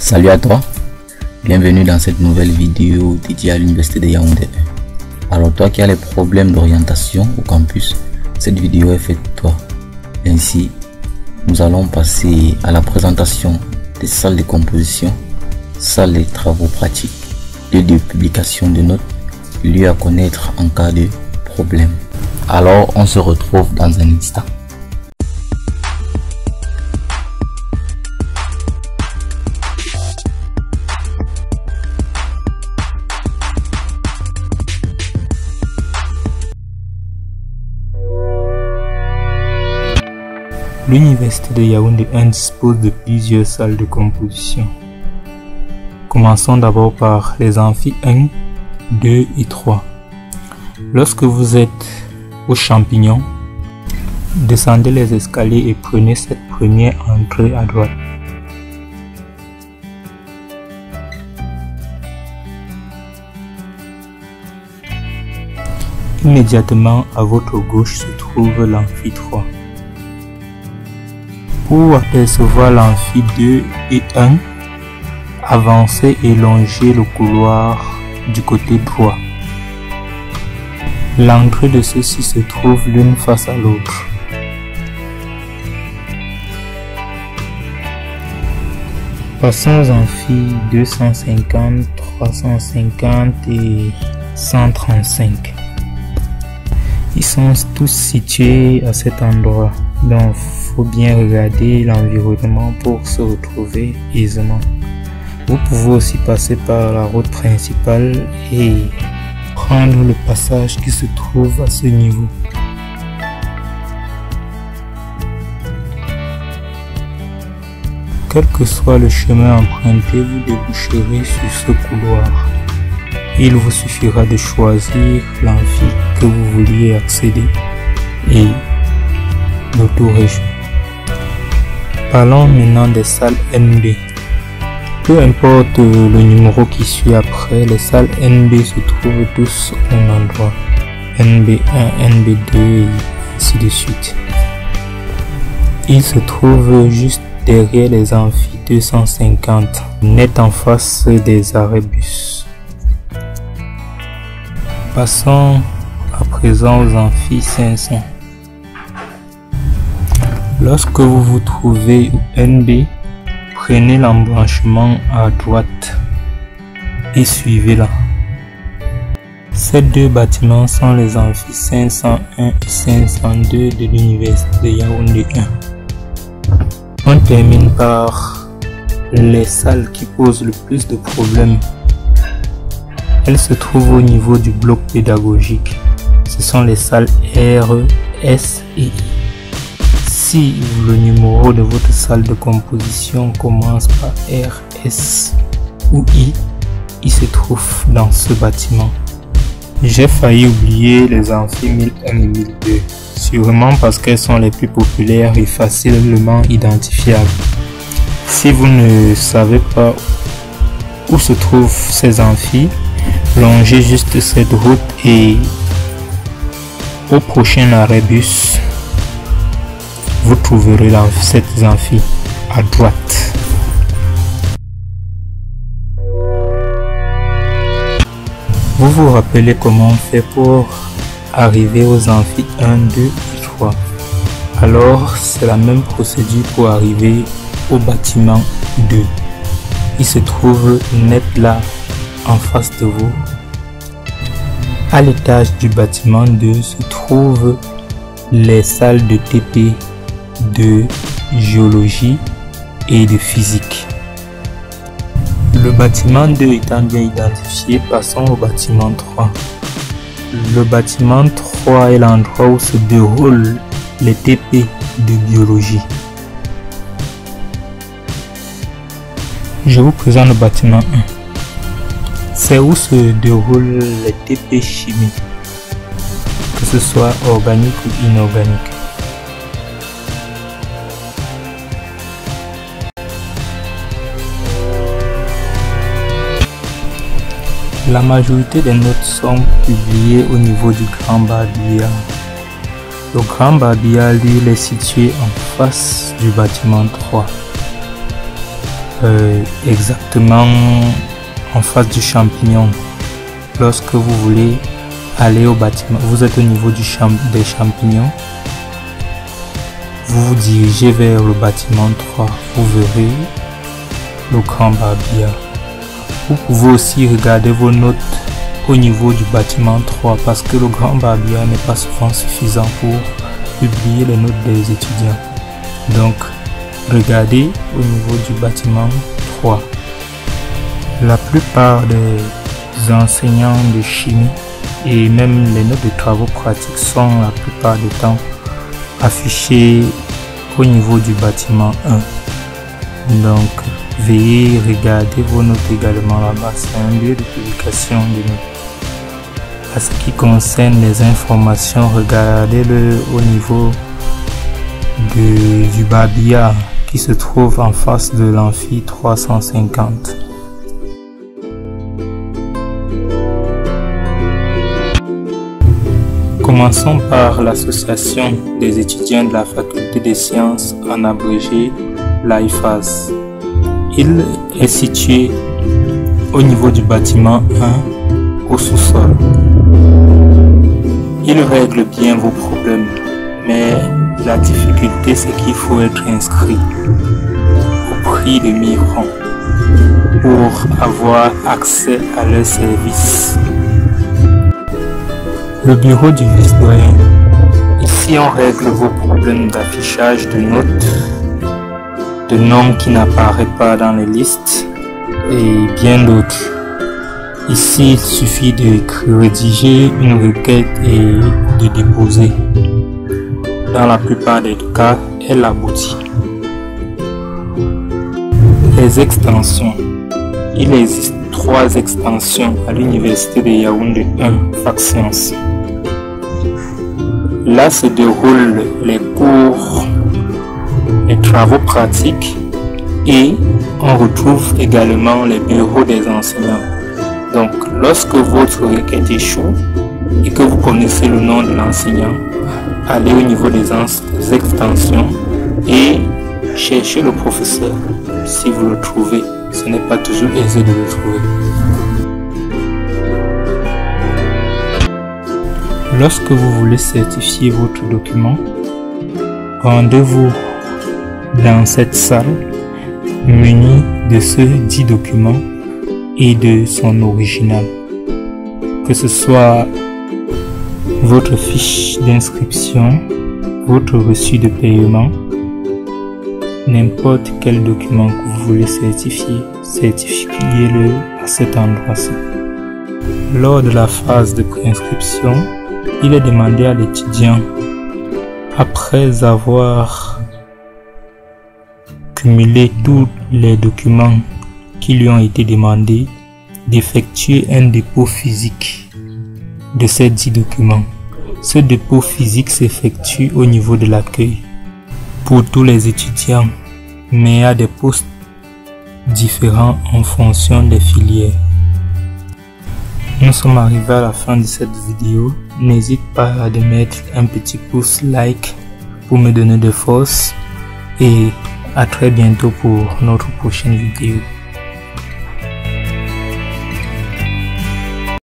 Salut à toi, bienvenue dans cette nouvelle vidéo dédiée à l'université de Yaoundé. Alors toi qui as les problèmes d'orientation au campus, cette vidéo est faite pour toi. Ainsi, nous allons passer à la présentation des salles de composition, salles de travaux pratiques, lieux de publication de notes, lieux à connaître en cas de problème. Alors on se retrouve dans un instant. L'université de Yaoundé 1 dispose de plusieurs salles de composition. Commençons d'abord par les amphis 1, 2 et 3. Lorsque vous êtes aux champignons, descendez les escaliers et prenez cette première entrée à droite. Immédiatement à votre gauche se trouve l'amphi 3. Pour apercevoir l'amphi 2 et 1, avancez et longez le couloir du côté droit. L'entrée de ceux-ci se trouve l'une face à l'autre. Passons aux amphis 250, 350 et 135. Ils sont tous situés à cet endroit, donc faut bien regarder l'environnement pour se retrouver aisément. Vous pouvez aussi passer par la route principale et prendre le passage qui se trouve à ce niveau. Quel que soit le chemin emprunté, vous déboucherez sur ce couloir. Il vous suffira de choisir l'amphi que vous vouliez accéder et d'auto-rejoindre. Parlons maintenant des salles NB. Peu importe le numéro qui suit après, les salles NB se trouvent tous au même endroit. NB1, NB2 et ainsi de suite. Ils se trouvent juste derrière les amphis 250, net en face des arrêts bus. Passons à présent aux amphis 500. Lorsque vous vous trouvez au NB, prenez l'embranchement à droite et suivez-la. Ces deux bâtiments sont les amphis 501 et 502 de l'université de Yaoundé 1. On termine par les salles qui posent le plus de problèmes. Elles se trouvent au niveau du bloc pédagogique. Ce sont les salles R, S et I. Si le numéro de votre salle de composition commence par R, S ou I, il se trouve dans ce bâtiment. J'ai failli oublier les amphis 1001 et 1002, sûrement parce qu'elles sont les plus populaires et facilement identifiables. Si vous ne savez pas où se trouvent ces amphis, longez juste cette route et au prochain arrêt bus, vous trouverez cette amphi à droite. Vous vous rappelez comment on fait pour arriver aux amphis 1, 2 et 3. Alors c'est la même procédure pour arriver au bâtiment 2. Il se trouve net là en face de vous. À l'étage du bâtiment 2 se trouvent les salles de TP, de géologie et de physique. Le bâtiment 2 étant bien identifié, passons au bâtiment 3. Le bâtiment 3 est l'endroit où se déroulent les TP de biologie. Je vous présente le bâtiment 1. C'est où se déroulent les TP chimie, que ce soit organique ou inorganique. La majorité des notes sont publiées au niveau du grand barbillard. Le grand barbillard, lui, est situé en face du bâtiment 3. exactement en face du champignon. Lorsque vous voulez aller au bâtiment, vous êtes au niveau des champignons, vous vous dirigez vers le bâtiment 3, vous verrez le grand barbillard. Vous pouvez aussi regarder vos notes au niveau du bâtiment 3 parce que le grand barbillard n'est pas souvent suffisant pour publier les notes des étudiants. Donc regardez au niveau du bâtiment 3. La plupart des enseignants de chimie et même les notes de travaux pratiques sont la plupart du temps affichées au niveau du bâtiment 1. Donc veuillez regarder vos notes également là-bas, c'est un lieu de publication de notes. À ce qui concerne les informations, regardez-le au niveau du barbillard qui se trouve en face de l'amphi 350. Commençons par l'association des étudiants de la faculté des sciences, en abrégé l'AIFAS. Il est situé au niveau du bâtiment 1 au sous-sol. Il règle bien vos problèmes, mais la difficulté c'est qu'il faut être inscrit au prix de 1000 francs pour avoir accès à leur service. Le bureau du vice-doyen. Ici on règle vos problèmes d'affichage de notes, de noms qui n'apparaissent pas dans les listes et bien d'autres. Ici il suffit de rédiger une requête et de déposer. Dans la plupart des cas, elle aboutit. Les extensions. Il existe 3 extensions à l'université de Yaoundé 1 Fac Sciences. Là se déroulent les cours, les travaux pratiques et on retrouve également les bureaux des enseignants. Donc lorsque votre requête échoue et que vous connaissez le nom de l'enseignant, allez au niveau des extensions et cherchez le professeur. Si vous le trouvez, ce n'est pas toujours aisé de le trouver. Lorsque vous voulez certifier votre document, rendez-vous dans cette salle munie de ce dit document et de son original. Que ce soit votre fiche d'inscription, votre reçu de paiement, n'importe quel document que vous voulez certifier, certifiez-le à cet endroit-ci. Lors de la phase de préinscription, il est demandé à l'étudiant, après avoir cumulé tous les documents qui lui ont été demandés, d'effectuer un dépôt physique de ces 10 documents. Ce dépôt physique s'effectue au niveau de l'accueil pour tous les étudiants, mais à des postes différents en fonction des filières. Nous sommes arrivés à la fin de cette vidéo. N'hésite pas à mettre un petit pouce like pour me donner de force et à très bientôt pour notre prochaine vidéo.